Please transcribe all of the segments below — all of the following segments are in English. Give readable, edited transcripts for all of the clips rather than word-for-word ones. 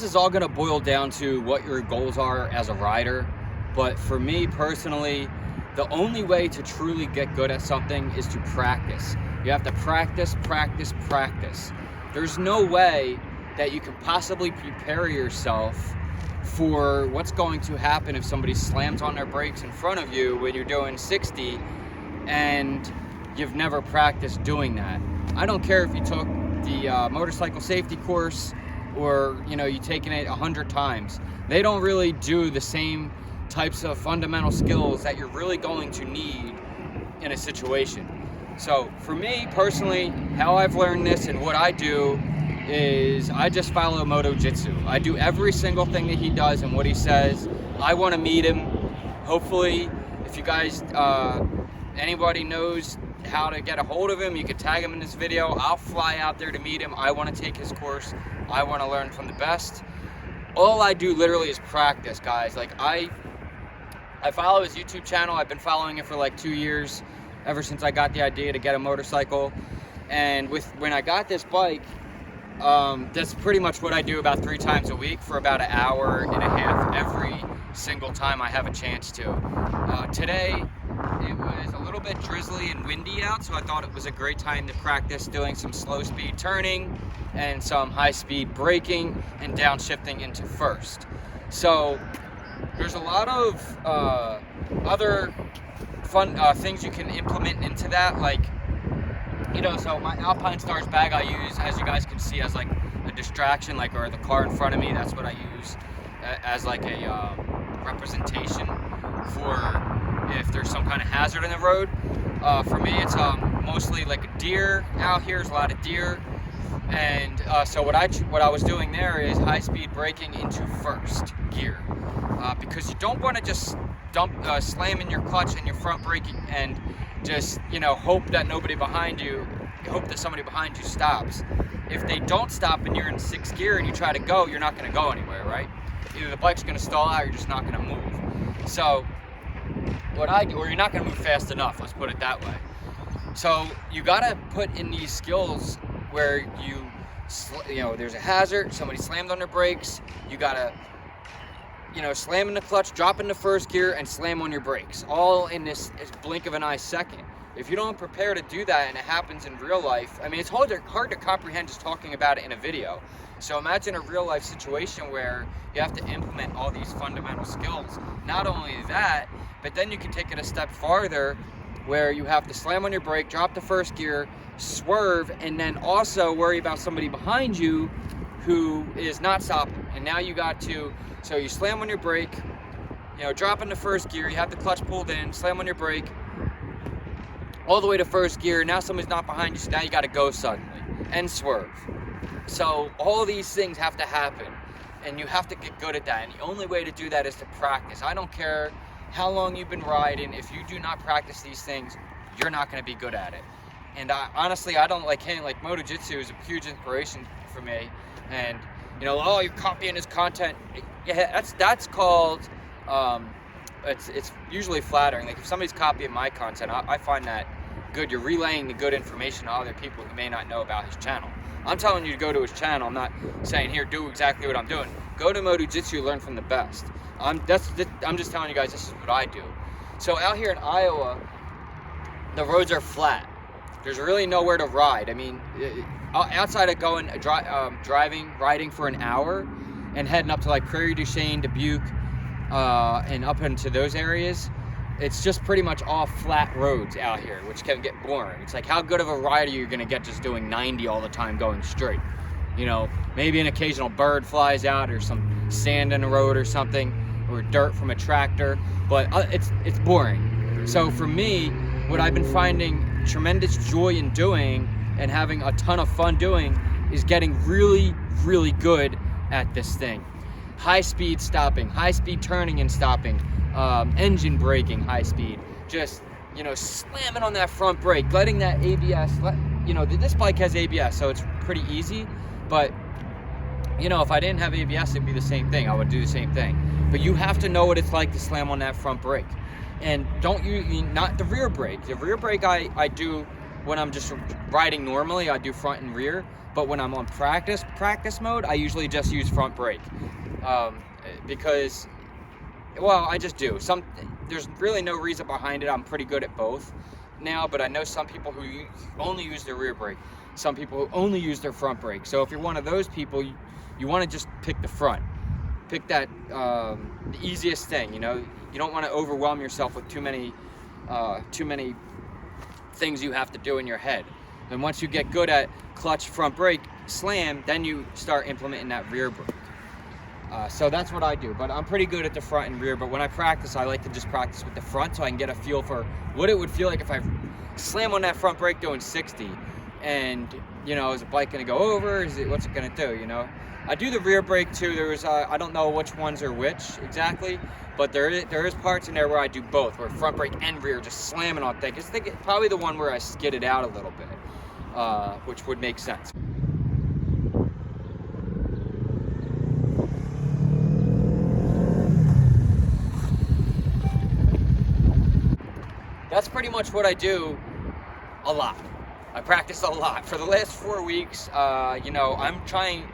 is all gonna boil down to what your goals are as a rider. But for me personally, the only way to truly get good at something is to practice. You have to practice, practice, practice. There's no way that you can possibly prepare yourself for what's going to happen if somebody slams on their brakes in front of you when you're doing 60 and you've never practiced doing that. I don't care if you took the motorcycle safety course or you taken it 100 times. They don't really do the same types of fundamental skills that you're really going to need in a situation. So for me personally, how I've learned this and what I do is I just follow Moto Jitsu. I do every single thing that he does and what he says. I want to meet him. Hopefully, if you guys, anybody knows how to get a hold of him, you can tag him in this video. I'll fly out there to meet him. I want to take his course. I want to learn from the best. All I do literally is practice, guys. Like I follow his YouTube channel. I've been following it for like 2 years, ever since I got the idea to get a motorcycle. And when I got this bike, that's pretty much what I do about 3 times a week for about an hour and a half every single time I have a chance to. Today, it was a little bit drizzly and windy out, so I thought it was a great time to practice doing some slow speed turning and some high speed braking and downshifting into first. So there's a lot of other fun things you can implement into that, like so my Alpine Stars bag I use, as you guys can see, as like a distraction, like, or the car in front of me, that's what I use as like a representation for if there's some kind of hazard in the road. For me, it's mostly like a deer out here. There's a lot of deer, and so what I was doing there is high speed braking into first gear, because you don't want to just slam in your clutch and your front braking and just hope that somebody behind you stops. If they don't stop and you're in 6th gear and you try to go, you're not going to go anywhere, right? Either the bike's going to stall out or you're just not going to move. So or you're not going to move fast enough, let's put it that way. So you got to put in these skills where there's a hazard, somebody slammed on their brakes, you got to slam in the clutch, drop into 1st gear, and slam on your brakes, all in this blink of an eye second. If you don't prepare to do that and it happens in real life, I mean, it's hard to comprehend just talking about it in a video. So imagine a real life situation where you have to implement all these fundamental skills. Not only that, but then you can take it a step farther where you have to slam on your brake, drop to 1st gear, swerve, and then also worry about somebody behind you who is not stopping. And now you got to, so you slam on your brake, drop into 1st gear, you have the clutch pulled in, slam on your brake, all the way to 1st gear. Now somebody's not behind you, so now you got to go suddenly and swerve. So all these things have to happen, and you have to get good at that. And the only way to do that is to practice. I don't care how long you've been riding. If you do not practice these things, you're not going to be good at it. And honestly, I don't like him. Like, Moto Jitsu is a huge inspiration for me. And oh, you're copying his content. Yeah, that's called. It's usually flattering. Like, if somebody's copying my content, I find that good. You're relaying the good information to other people who may not know about his channel. I'm telling you to go to his channel. I'm not saying, here, do exactly what I'm doing. Go to Moto Jitsu, learn from the best. I'm just telling you guys, this is what I do. So out here in Iowa, the roads are flat. There's really nowhere to ride. I mean, outside of going riding for an hour and heading up to like Prairie du Chien, Dubuque, and up into those areas, it's just pretty much all flat roads out here, which can get boring. It's like, how good of a rider are you going to get just doing 90 all the time going straight? Maybe an occasional bird flies out or some sand in the road or something, or dirt from a tractor, but it's boring. So for me, what I've been finding tremendous joy in doing and having a ton of fun doing is getting really, really good at this thing. High speed stopping, high speed turning and stopping, engine braking, high speed, just slamming on that front brake, letting that ABS, this bike has ABS, so it's pretty easy. But if I didn't have ABS, it'd be the same thing. I would do the same thing. But you have to know what it's like to slam on that front brake. And not the rear brake. The rear brake I do when I'm just riding normally, I do front and rear. But when I'm on practice mode, I usually just use front brake. Because, well, I just do. There's really no reason behind it. I'm pretty good at both now, but I know some people who only use their rear brake. Some people who only use their front brake. So if you're one of those people, you want to just pick the front. Pick that the easiest thing. You know, you don't want to overwhelm yourself with too many things you have to do in your head. And once you get good at clutch, front brake, slam, then you start implementing that rear brake. So that's what I do, but I'm pretty good at the front and rear. But when I practice, I like to just practice with the front so I can get a feel for what it would feel like if I slam on that front brake doing 60. And, you know, is the bike gonna go over? What's it gonna do, you know? I do the rear brake too. I don't know which ones are which exactly, but there is parts in there where I do both, where front brake and rear, just slamming on things. It's probably the one where I skid it out a little bit, which would make sense. That's pretty much what I do a lot. I practice a lot. For the last 4 weeks, you know, I'm trying,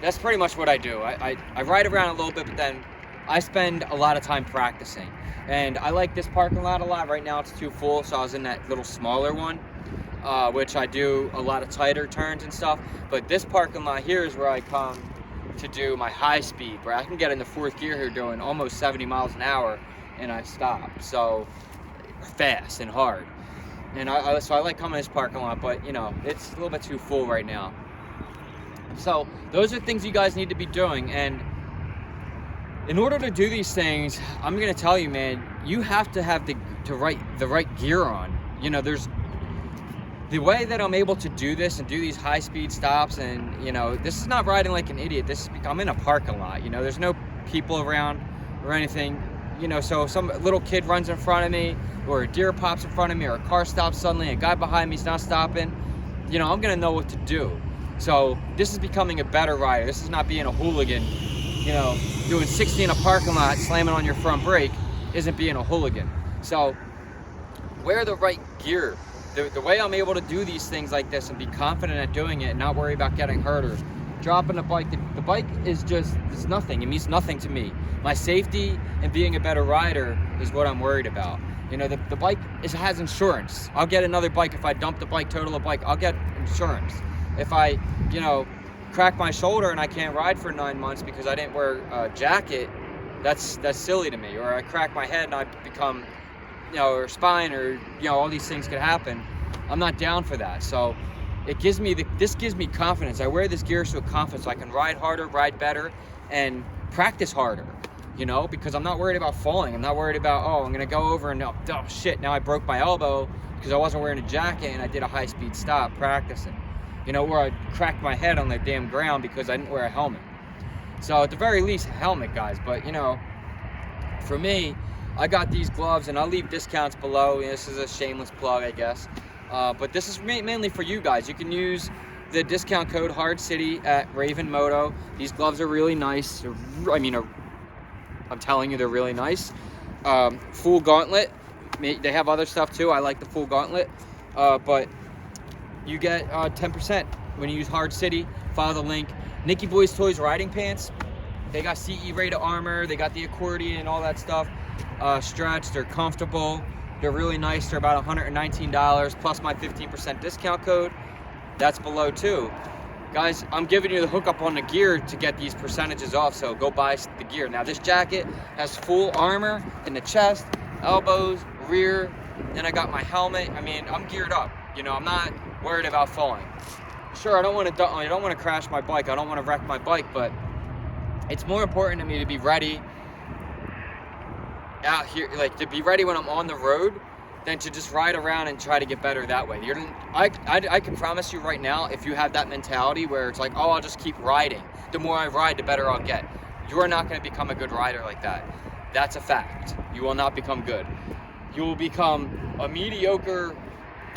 that's pretty much what I do. I ride around a little bit, but then I spend a lot of time practicing. And I like this parking lot a lot. Right now it's too full, so I was in that little smaller one, which I do a lot of tighter turns and stuff. But this parking lot here is where I come to do my high speed, where I can get in the fourth gear here doing almost 70 miles an hour and I stop. So fast and hard. And so I like coming to this parking lot, but you know, it's a little bit too full right now. So those are things you guys need to be doing. And in order to do these things, I'm gonna tell you, man, you have to have the right gear on. You know, there's the way that I'm able to do this and do these high speed stops, and you know, this is not riding like an idiot. I'm in a parking lot. You know, there's no people around or anything. You know, so if some little kid runs in front of me, or a deer pops in front of me, or a car stops suddenly, a guy behind me's not stopping, you know, I'm gonna know what to do. So this is becoming a better rider. This is not being a hooligan. You know, doing 60 in a parking lot, slamming on your front brake, isn't being a hooligan. So wear the right gear. The way I'm able to do these things like this and be confident at doing it and not worry about getting hurt or dropping the bike. The bike is just, it's nothing. It means nothing to me. My safety and being a better rider is what I'm worried about. You know, the bike has insurance. I'll get another bike if I dump the bike, total the bike. I'll get insurance. If I, you know, crack my shoulder and I can't ride for 9 months because I didn't wear a jacket, that's silly to me. Or I crack my head and I become, you know, or spine, or you know, all these things could happen. I'm not down for that. So it gives me this gives me confidence. I wear this gear so confidence so I can ride harder, ride better, and practice harder. You know, because I'm not worried about falling. I'm not worried about, oh, I'm gonna go over and oh shit, now I broke my elbow because I wasn't wearing a jacket and I did a high speed stop practicing. You know, or I cracked my head on the damn ground because I didn't wear a helmet. So at the very least, a helmet, guys. But you know, for me, I got these gloves, and I'll leave discounts below. This is a shameless plug, I guess. But this is mainly for you guys. You can use the discount code Hard City at Raven Moto. These gloves are really nice. I'm telling you, they're really nice. Full gauntlet. They have other stuff too. I like the full gauntlet. But you get 10% when you use Hard City. Follow the link. Nicky Boys Toys riding pants. They got CE rated armor. They got the accordion, all that stuff. Stretch. They're comfortable. They're really nice. They're about $119 plus my 15% discount code. That's below too. Guys, I'm giving you the hookup on the gear to get these percentages off, so go buy the gear. Now this jacket has full armor in the chest, elbows, rear, then I got my helmet. I mean, I'm geared up. You know, I'm not worried about falling. Sure, I don't want to crash my bike. I don't want to wreck my bike, but it's more important to me to be ready out here, like to be ready when I'm on the road, than to just ride around and try to get better that way. I can promise you right now, if you have that mentality where it's like, oh, I'll just keep riding. The more I ride, the better I'll get. You are not going to become a good rider like that. That's a fact. You will not become good. You will become a mediocre,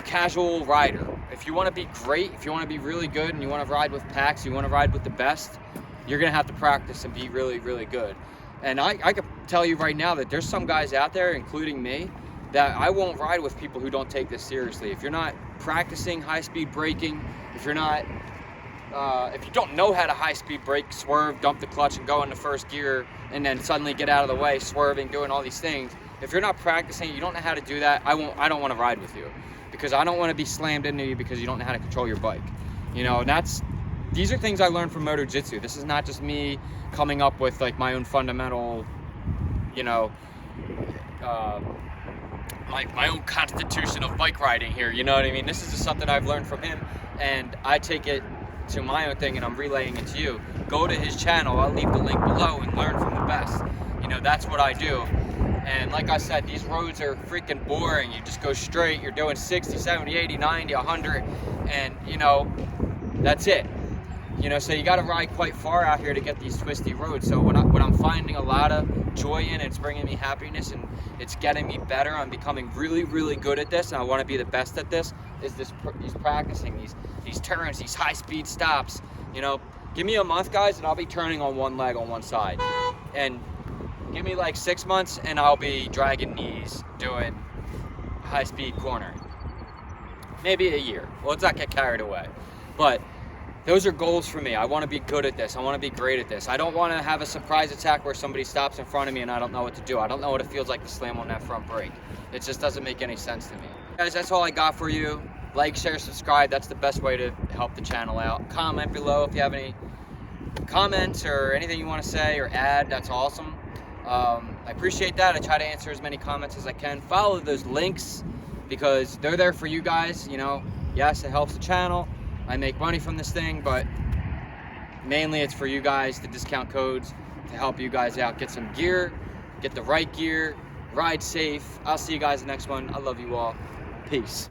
casual rider. If you want to be great, if you want to be really good and you want to ride with packs, you want to ride with the best, you're going to have to practice and be really, really good. And I can tell you right now that there's some guys out there, including me, that I won't ride with people who don't take this seriously. If you're not practicing high-speed braking, if you're not, if you don't know how to high-speed brake, swerve, dump the clutch, and go into first gear, and then suddenly get out of the way, swerving, doing all these things. If you're not practicing, you don't know how to do that, I don't want to ride with you, because I don't want to be slammed into you because you don't know how to control your bike. You know, and these are things I learned from Moto Jitsu. This is not just me coming up with like my own fundamental, you know, like my own constitution of bike riding here, you know what I mean? This is just something I've learned from him, and I take it to my own thing and I'm relaying it to you. Go to his channel, I'll leave the link below, and learn from the best. You know, that's what I do. And like I said, these roads are freaking boring. You just go straight, you're doing 60, 70, 80, 90, 100, and you know, that's it. You know, so you got to ride quite far out here to get these twisty roads. So what I'm finding a lot of joy in, it's bringing me happiness and it's getting me better. I'm becoming really, really good at this, and I want to be the best at this. Is these practicing these turns, these high-speed stops. You know, give me a month, guys, and I'll be turning on one leg on one side. And give me like 6 months, and I'll be dragging knees, doing high-speed cornering. Maybe a year. Well, let's not get carried away, but those are goals for me. I want to be good at this. I want to be great at this. I don't want to have a surprise attack where somebody stops in front of me and I don't know what to do. I don't know what it feels like to slam on that front brake. It just doesn't make any sense to me. Guys, that's all I got for you. Like, share, subscribe. That's the best way to help the channel out. Comment below if you have any comments or anything you want to say or add. That's awesome. I appreciate that. I try to answer as many comments as I can. Follow those links because they're there for you guys. You know, yes, it helps the channel. I make money from this thing, but mainly it's for you guys, the discount codes, to help you guys out. Get some gear, get the right gear, ride safe. I'll see you guys in the next one. I love you all. Peace.